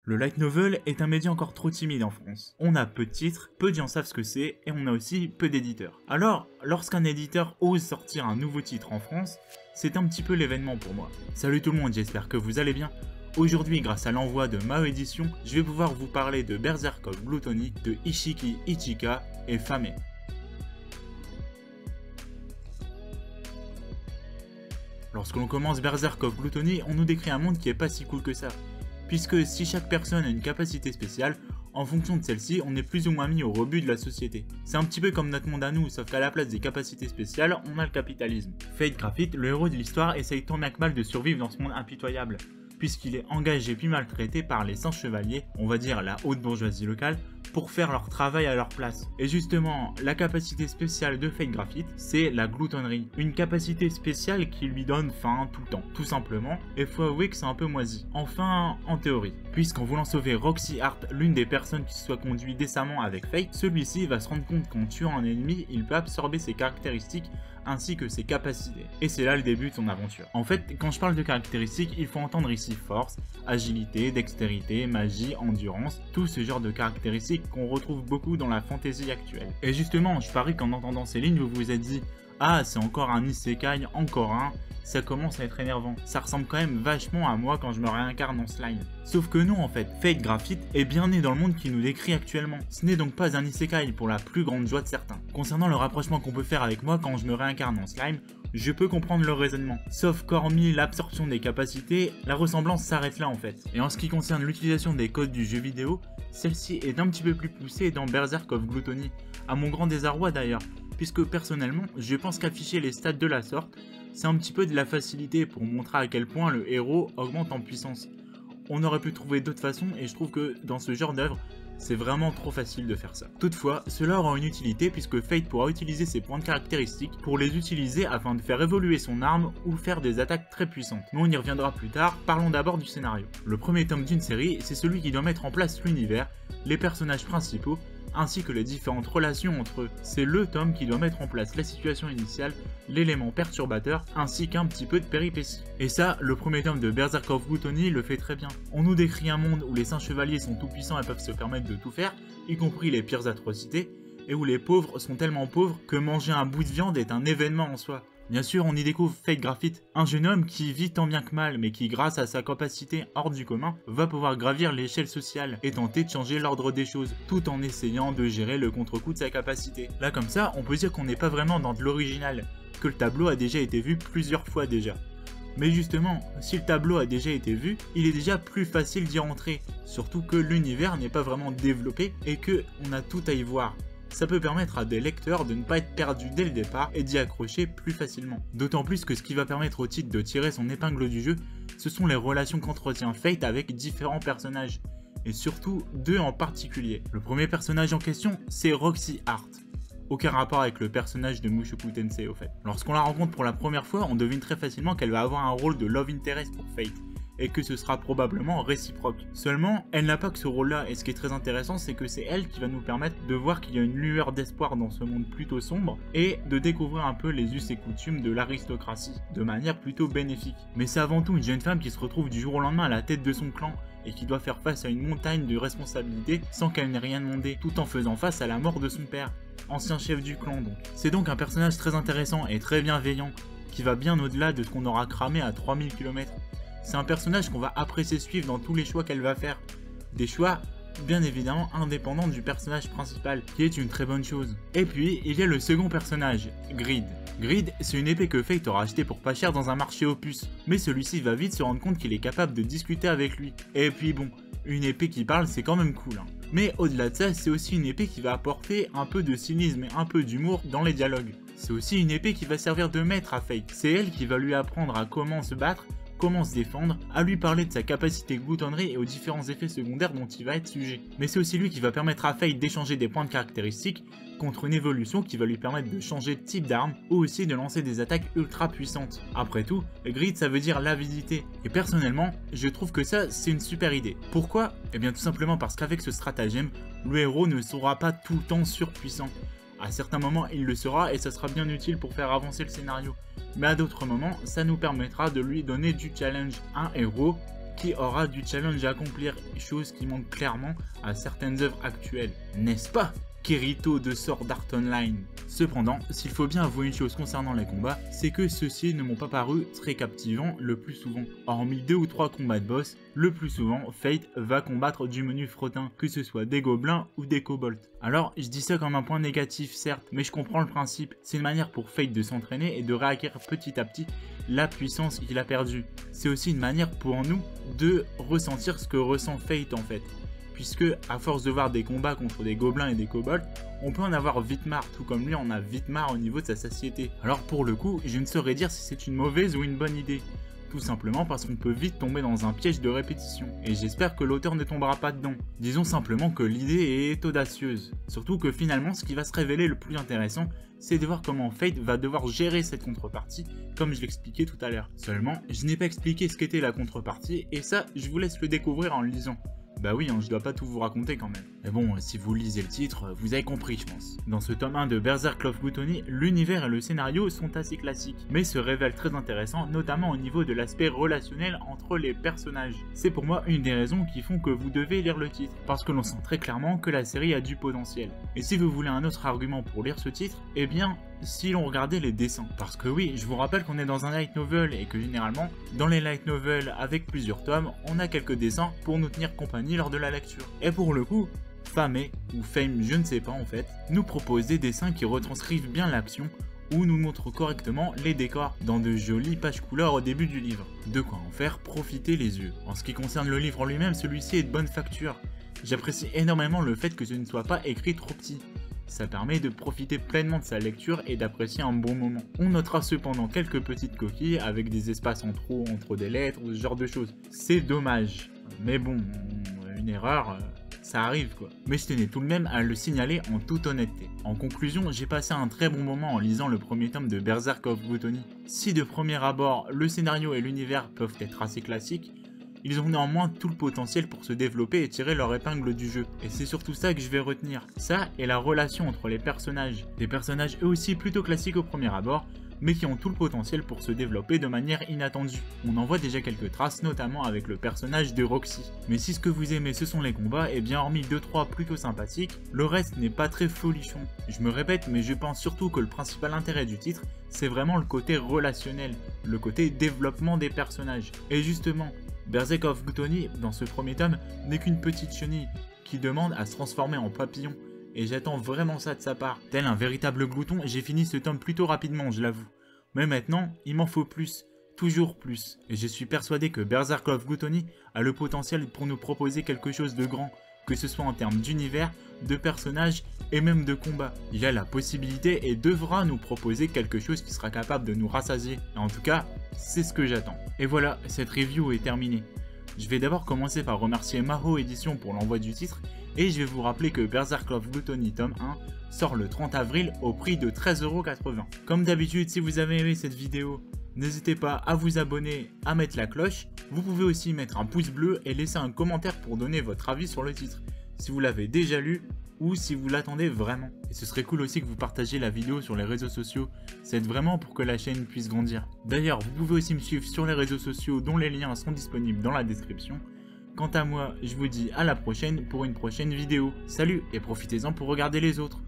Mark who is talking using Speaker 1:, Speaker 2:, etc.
Speaker 1: Le light novel est un média encore trop timide en France. On a peu de titres, peu de gens savent ce que c'est, et on a aussi peu d'éditeurs. Alors, lorsqu'un éditeur ose sortir un nouveau titre en France, c'est un petit peu l'événement pour moi. Salut tout le monde, j'espère que vous allez bien. Aujourd'hui, grâce à l'envoi de Mao Édition, je vais pouvoir vous parler de Berserk of Gluttony, de Ishiki Ichika et Fame. Lorsque l'on commence Berserk of Gluttony, on nous décrit un monde qui est pas si cool que ça. Puisque si chaque personne a une capacité spéciale, en fonction de celle-ci, on est plus ou moins mis au rebut de la société. C'est un petit peu comme notre monde à nous, sauf qu'à la place des capacités spéciales, on a le capitalisme. Fate Graphite, le héros de l'histoire, essaye tant bien que mal de survivre dans ce monde impitoyable, puisqu'il est engagé puis maltraité par les 100 chevaliers, on va dire la haute bourgeoisie locale, pour faire leur travail à leur place. Et justement, la capacité spéciale de Fate Graphite, c'est la gloutonnerie. Une capacité spéciale qui lui donne faim tout le temps, tout simplement, et faut avouer que c'est un peu moisi. Enfin, en théorie. Puisqu'en voulant sauver Roxy Hart, l'une des personnes qui se soit conduite décemment avec Fate, celui-ci va se rendre compte qu'en tuant un ennemi, il peut absorber ses caractéristiques ainsi que ses capacités. Et c'est là le début de son aventure. En fait, quand je parle de caractéristiques, il faut entendre ici force, agilité, dextérité, magie, endurance, tout ce genre de caractéristiques qu'on retrouve beaucoup dans la fantasy actuelle. Et justement, je parie qu'en entendant ces lignes, vous vous êtes dit « Ah, c'est encore un isekai, encore un », ça commence à être énervant. Ça ressemble quand même vachement à moi quand je me réincarne en slime. Sauf que non en fait, Fate Graphite est bien né dans le monde qui nous décrit actuellement. Ce n'est donc pas un isekai pour la plus grande joie de certains. Concernant le rapprochement qu'on peut faire avec moi quand je me réincarne en slime, je peux comprendre leur raisonnement. Sauf qu'hormis l'absorption des capacités, la ressemblance s'arrête là en fait. Et en ce qui concerne l'utilisation des codes du jeu vidéo, celle-ci est un petit peu plus poussée dans Berserk of Gluttony, à mon grand désarroi d'ailleurs, puisque personnellement, je pense qu'afficher les stats de la sorte, c'est un petit peu de la facilité pour montrer à quel point le héros augmente en puissance. On aurait pu trouver d'autres façons et je trouve que dans ce genre d'œuvre, c'est vraiment trop facile de faire ça. Toutefois, cela aura une utilité puisque Fate pourra utiliser ses points de caractéristiques pour les utiliser afin de faire évoluer son arme ou faire des attaques très puissantes. Mais on y reviendra plus tard, parlons d'abord du scénario. Le premier tome d'une série, c'est celui qui doit mettre en place l'univers, les personnages principaux, ainsi que les différentes relations entre eux. C'est le tome qui doit mettre en place la situation initiale, l'élément perturbateur, ainsi qu'un petit peu de péripéties. Et ça, le premier tome de Berserk of Gluttony le fait très bien. On nous décrit un monde où les 5 chevaliers sont tout puissants et peuvent se permettre de tout faire, y compris les pires atrocités, et où les pauvres sont tellement pauvres que manger un bout de viande est un événement en soi. Bien sûr, on y découvre Fate Graphite, un jeune homme qui vit tant bien que mal, mais qui, grâce à sa capacité hors du commun, va pouvoir gravir l'échelle sociale et tenter de changer l'ordre des choses, tout en essayant de gérer le contre-coup de sa capacité. Là comme ça, on peut dire qu'on n'est pas vraiment dans de l'original, que le tableau a déjà été vu plusieurs fois déjà. Mais justement, si le tableau a déjà été vu, il est déjà plus facile d'y rentrer, surtout que l'univers n'est pas vraiment développé et que on a tout à y voir. Ça peut permettre à des lecteurs de ne pas être perdus dès le départ et d'y accrocher plus facilement. D'autant plus que ce qui va permettre au titre de tirer son épingle du jeu, ce sont les relations qu'entretient Fate avec différents personnages, et surtout deux en particulier. Le premier personnage en question, c'est Roxy Hart. Aucun rapport avec le personnage de Mushoku Tensei au fait. Lorsqu'on la rencontre pour la première fois, on devine très facilement qu'elle va avoir un rôle de love interest pour Fate, et que ce sera probablement réciproque. Seulement, elle n'a pas que ce rôle-là, et ce qui est très intéressant, c'est que c'est elle qui va nous permettre de voir qu'il y a une lueur d'espoir dans ce monde plutôt sombre, et de découvrir un peu les us et coutumes de l'aristocratie, de manière plutôt bénéfique. Mais c'est avant tout une jeune femme qui se retrouve du jour au lendemain à la tête de son clan, et qui doit faire face à une montagne de responsabilités sans qu'elle n'ait rien demandé, tout en faisant face à la mort de son père, ancien chef du clan donc. C'est donc un personnage très intéressant et très bienveillant, qui va bien au-delà de ce qu'on aura cramé à 3000 km. C'est un personnage qu'on va apprécier suivre dans tous les choix qu'elle va faire. Des choix, bien évidemment, indépendants du personnage principal, qui est une très bonne chose. Et puis, il y a le second personnage, Grid. Grid, c'est une épée que Fate aura achetée pour pas cher dans un marché aux puces. Mais celui-ci va vite se rendre compte qu'il est capable de discuter avec lui. Et puis bon, une épée qui parle, c'est quand même cool. Hein. Mais au-delà de ça, c'est aussi une épée qui va apporter un peu de cynisme et un peu d'humour dans les dialogues. C'est aussi une épée qui va servir de maître à Fate. C'est elle qui va lui apprendre à comment se battre, comment se défendre, à lui parler de sa capacité gloutonnerie et aux différents effets secondaires dont il va être sujet. Mais c'est aussi lui qui va permettre à Fate d'échanger des points de caractéristiques contre une évolution qui va lui permettre de changer de type d'arme ou aussi de lancer des attaques ultra puissantes. Après tout, Grid ça veut dire l'avidité. Et personnellement, je trouve que ça c'est une super idée. Pourquoi? Eh bien tout simplement parce qu'avec ce stratagème, le héros ne sera pas tout le temps surpuissant. À certains moments, il le sera et ça sera bien utile pour faire avancer le scénario. Mais à d'autres moments, ça nous permettra de lui donner du challenge. Un héros qui aura du challenge à accomplir, chose qui manque clairement à certaines œuvres actuelles, n'est-ce pas Kirito de Sword Art Online. Cependant, s'il faut bien avouer une chose concernant les combats, c'est que ceux-ci ne m'ont pas paru très captivants le plus souvent. Hormis 2 ou 3 combats de boss, le plus souvent, Fate va combattre du menu frottin, que ce soit des gobelins ou des kobolds. Alors, je dis ça comme un point négatif certes, mais je comprends le principe. C'est une manière pour Fate de s'entraîner et de réacquérir petit à petit la puissance qu'il a perdue. C'est aussi une manière pour nous de ressentir ce que ressent Fate en fait. Puisque, à force de voir des combats contre des gobelins et des kobolds, on peut en avoir vite marre, tout comme lui on a vite marre au niveau de sa satiété. Alors pour le coup, je ne saurais dire si c'est une mauvaise ou une bonne idée. Tout simplement parce qu'on peut vite tomber dans un piège de répétition. Et j'espère que l'auteur ne tombera pas dedans. Disons simplement que l'idée est audacieuse. Surtout que finalement, ce qui va se révéler le plus intéressant, c'est de voir comment Fate va devoir gérer cette contrepartie, comme je l'expliquais tout à l'heure. Seulement, je n'ai pas expliqué ce qu'était la contrepartie, et ça, je vous laisse le découvrir en le lisant. Bah oui, je dois pas tout vous raconter quand même. Mais bon, si vous lisez le titre, vous avez compris je pense. Dans ce tome 1 de Berserk Love Gluttony, l'univers et le scénario sont assez classiques, mais se révèlent très intéressants, notamment au niveau de l'aspect relationnel entre les personnages. C'est pour moi une des raisons qui font que vous devez lire le titre, parce que l'on sent très clairement que la série a du potentiel. Et si vous voulez un autre argument pour lire ce titre, eh bien, si l'on regardait les dessins. Parce que oui, je vous rappelle qu'on est dans un light novel et que généralement, dans les light novels avec plusieurs tomes, on a quelques dessins pour nous tenir compagnie lors de la lecture. Et pour le coup, Fame, ou Fame, je ne sais pas en fait, nous propose des dessins qui retranscrivent bien l'action ou nous montrent correctement les décors dans de jolies pages couleurs au début du livre. De quoi en faire profiter les yeux. En ce qui concerne le livre en lui-même, celui-ci est de bonne facture. J'apprécie énormément le fait que ce ne soit pas écrit trop petit. Ça permet de profiter pleinement de sa lecture et d'apprécier un bon moment. On notera cependant quelques petites coquilles avec des espaces en trop entre des lettres ou ce genre de choses. C'est dommage. Mais bon, une erreur, ça arrive quoi. Mais je tenais tout de même à le signaler en toute honnêteté. En conclusion, j'ai passé un très bon moment en lisant le premier tome de Berserk Love Gluttony. Si de premier abord, le scénario et l'univers peuvent être assez classiques, ils ont néanmoins tout le potentiel pour se développer et tirer leur épingle du jeu. Et c'est surtout ça que je vais retenir. Ça et la relation entre les personnages. Des personnages eux aussi plutôt classiques au premier abord, mais qui ont tout le potentiel pour se développer de manière inattendue. On en voit déjà quelques traces, notamment avec le personnage de Roxy. Mais si ce que vous aimez ce sont les combats, et bien hormis 2-3 plutôt sympathiques, le reste n'est pas très folichon. Je me répète, mais je pense surtout que le principal intérêt du titre, c'est vraiment le côté relationnel, le côté développement des personnages. Et justement, Berserk Love Gluttony, dans ce premier tome, n'est qu'une petite chenille qui demande à se transformer en papillon. Et j'attends vraiment ça de sa part. Tel un véritable glouton, j'ai fini ce tome plutôt rapidement, je l'avoue. Mais maintenant, il m'en faut plus, toujours plus. Et je suis persuadé que Berserk Love Gluttony a le potentiel pour nous proposer quelque chose de grand, que ce soit en termes d'univers, de personnages et même de combat. Il a la possibilité et devra nous proposer quelque chose qui sera capable de nous rassasier. Et en tout cas, c'est ce que j'attends. Et voilà, cette review est terminée. Je vais d'abord commencer par remercier Maho Édition pour l'envoi du titre, et je vais vous rappeler que Berserk Love Gluttony tome 1 sort le 30 avril au prix de 13,80 €. Comme d'habitude, si vous avez aimé cette vidéo, n'hésitez pas à vous abonner, à mettre la cloche. Vous pouvez aussi mettre un pouce bleu et laisser un commentaire pour donner votre avis sur le titre, si vous l'avez déjà lu ou si vous l'attendez vraiment. Et ce serait cool aussi que vous partagiez la vidéo sur les réseaux sociaux, ça aide vraiment pour que la chaîne puisse grandir. D'ailleurs, vous pouvez aussi me suivre sur les réseaux sociaux dont les liens sont disponibles dans la description. Quant à moi, je vous dis à la prochaine pour une prochaine vidéo. Salut et profitez-en pour regarder les autres.